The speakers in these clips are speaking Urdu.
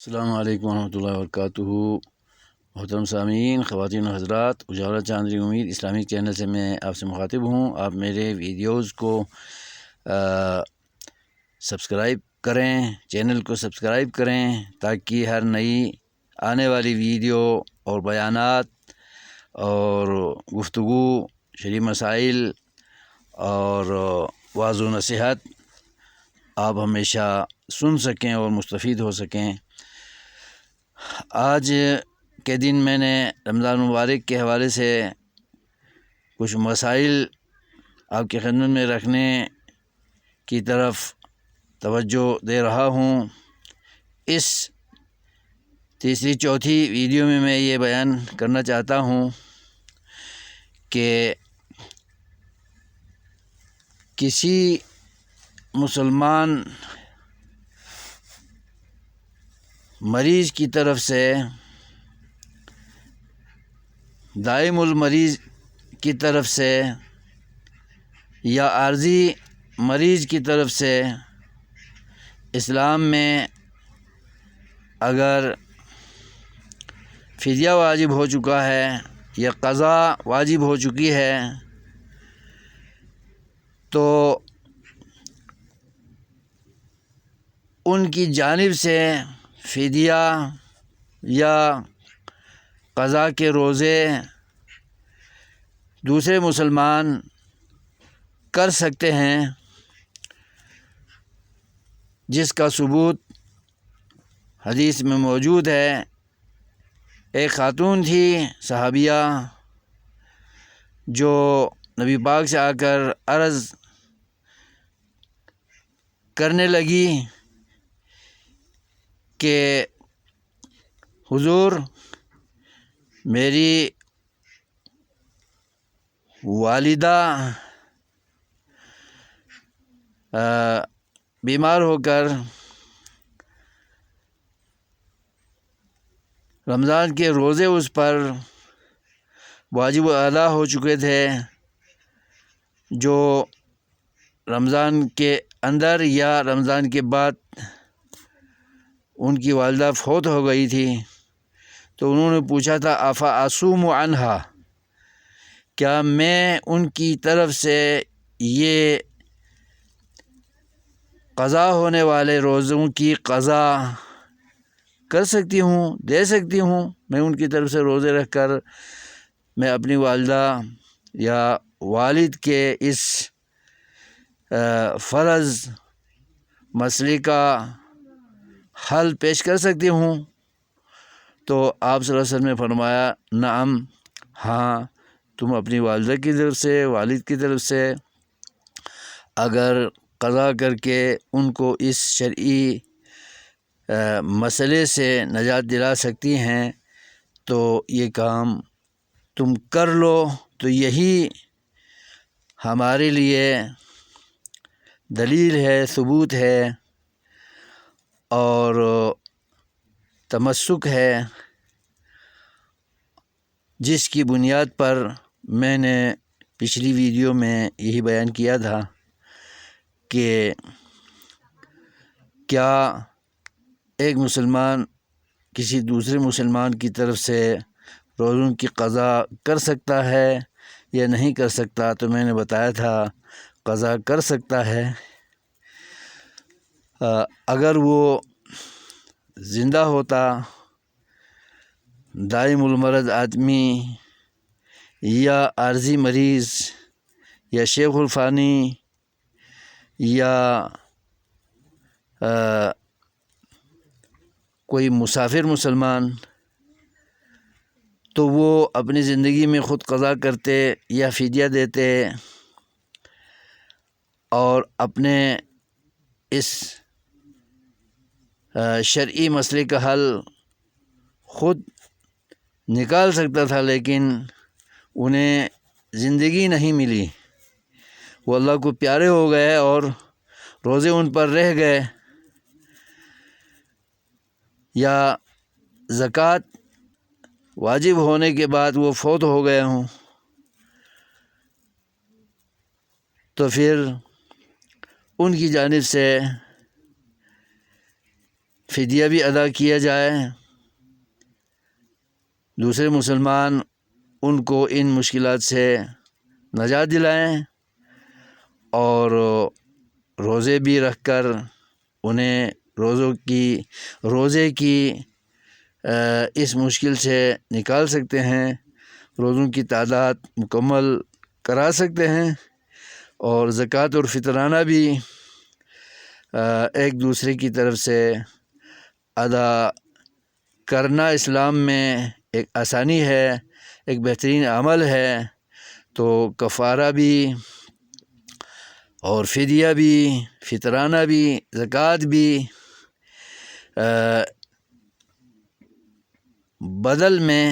السلام علیکم ورحمۃ اللہ وبرکاتہ۔ محترم سامعین، خواتین و حضرات، اجالا چاندنی امید اسلامی چینل سے میں آپ سے مخاطب ہوں۔ آپ میرے ویڈیوز کو سبسکرائب کریں، چینل کو سبسکرائب کریں تاکہ ہر نئی آنے والی ویڈیو اور بیانات اور گفتگو، شرعی مسائل اور وعظ و نصیحت آپ ہمیشہ سن سکیں اور مستفید ہو سکیں۔ آج کے دن میں نے رمضان مبارک کے حوالے سے کچھ مسائل آپ کی خدمت میں رکھنے کی طرف توجہ دے رہا ہوں۔ اس تیسری چوتھی ویڈیو میں یہ بیان کرنا چاہتا ہوں کہ کسی مسلمان مریض کی طرف سے، دائم المریض کی طرف سے یا عارضی مریض کی طرف سے اسلام میں اگر فدیہ واجب ہو چکا ہے یا قضا واجب ہو چکی ہے تو ان کی جانب سے فدیہ یا قضا کے روزے دوسرے مسلمان کر سکتے ہیں، جس کا ثبوت حدیث میں موجود ہے۔ ایک خاتون تھی صحابیہ جو نبی پاک سے آ کر عرض کرنے لگی کہ حضور، میری والدہ بیمار ہو کر رمضان کے روزے اس پر واجب ادا ہو چکے تھے، جو رمضان کے اندر یا رمضان کے بعد ان کی والدہ فوت ہو گئی تھی۔ تو انہوں نے پوچھا تھا افا اصوم عنہا، کیا میں ان کی طرف سے یہ قضا ہونے والے روزوں کی قضا کر سکتی ہوں، دے سکتی ہوں؟ میں ان کی طرف سے روزے رکھ کر میں اپنی والدہ یا والد کے اس فرض مسئلے کا حل پیش کر سکتی ہوں؟ تو آپ صلی اللہ علیہ وسلم نے فرمایا نعم، ہاں، تم اپنی والدہ کی طرف سے، والد کی طرف سے اگر قضا کر کے ان کو اس شرعی مسئلے سے نجات دلا سکتی ہیں تو یہ کام تم کر لو۔ تو یہی ہمارے لیے دلیل ہے، ثبوت ہے اور تمسک ہے، جس کی بنیاد پر میں نے پچھلی ویڈیو میں یہی بیان کیا تھا کہ کیا ایک مسلمان کسی دوسرے مسلمان کی طرف سے روزوں کی قضا کر سکتا ہے یا نہیں کر سکتا؟ تو میں نے بتایا تھا قضا کر سکتا ہے اگر وہ زندہ ہوتا، دائم المرض آدمی یا عارضی مریض یا شیخ الفانی یا کوئی مسافر مسلمان، تو وہ اپنی زندگی میں خود قضا کرتے یا فدیہ دیتے اور اپنے اس شرعی مسئلے کا حل خود نکال سکتا تھا، لیکن انہیں زندگی نہیں ملی، وہ اللہ کو پیارے ہو گئے اور روزے ان پر رہ گئے، یا زکوٰۃ واجب ہونے کے بعد وہ فوت ہو گئے ہوں، تو پھر ان کی جانب سے فدیہ بھی ادا کیا جائے، دوسرے مسلمان ان کو ان مشکلات سے نجات دلائیں، اور روزے بھی رکھ کر انہیں روزے کی اس مشکل سے نکال سکتے ہیں، روزوں کی تعداد مکمل کرا سکتے ہیں، اور زکوٰۃ اور فطرانہ بھی ایک دوسرے کی طرف سے ادا کرنا اسلام میں ایک آسانی ہے، ایک بہترین عمل ہے۔ تو کفارہ بھی اور فدیہ بھی، فطرانہ بھی، زکوٰۃ بھی بدل میں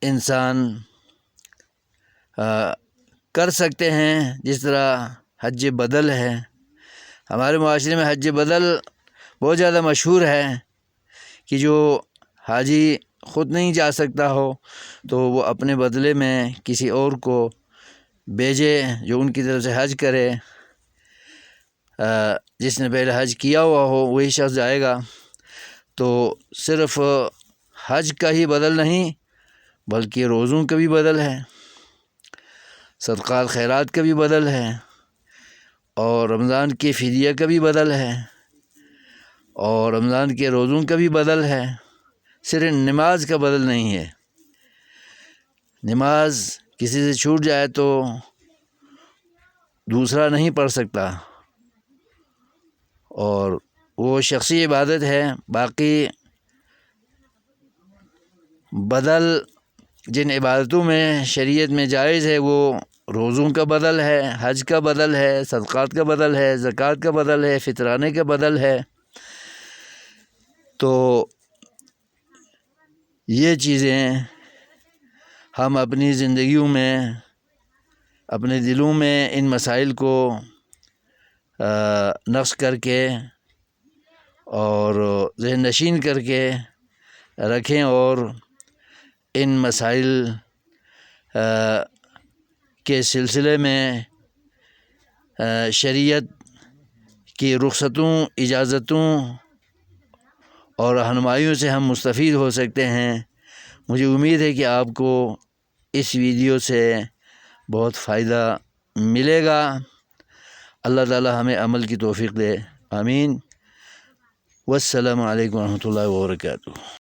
انسان کر سکتے ہیں، جس طرح حج بدل ہے۔ ہمارے معاشرے میں حج بدل بہت زیادہ مشہور ہے کہ جو حاجی خود نہیں جا سکتا ہو تو وہ اپنے بدلے میں کسی اور کو بھیجے جو ان کی طرف سے حج کرے، جس نے پہلے حج کیا ہوا ہو وہی شخص جائے گا۔ تو صرف حج کا ہی بدل نہیں بلکہ روزوں کا بھی بدل ہے، صدقات خیرات کا بھی بدل ہے، اور رمضان کے فدیہ کا بھی بدل ہے، اور رمضان کے روزوں کا بھی بدل ہے۔ صرف نماز کا بدل نہیں ہے، نماز کسی سے چھوٹ جائے تو دوسرا نہیں پڑھ سکتا، اور وہ شخصی عبادت ہے۔ باقی بدل جن عبادتوں میں شریعت میں جائز ہے وہ روزوں کا بدل ہے، حج کا بدل ہے، صدقات کا بدل ہے، زکوٰۃ کا بدل ہے، فطرانے کا بدل ہے۔ تو یہ چیزیں ہم اپنی زندگیوں میں، اپنے دلوں میں ان مسائل کو نقش کر کے اور ذہن نشین کر کے رکھیں، اور ان مسائل کے سلسلے میں شریعت کی رخصتوں، اجازتوں اور رہنمائیوں سے ہم مستفید ہو سکتے ہیں۔ مجھے امید ہے کہ آپ کو اس ویڈیو سے بہت فائدہ ملے گا۔ اللہ تعالی ہمیں عمل کی توفیق دے، آمین۔ والسلام علیکم ورحمۃ اللہ وبرکاتہ۔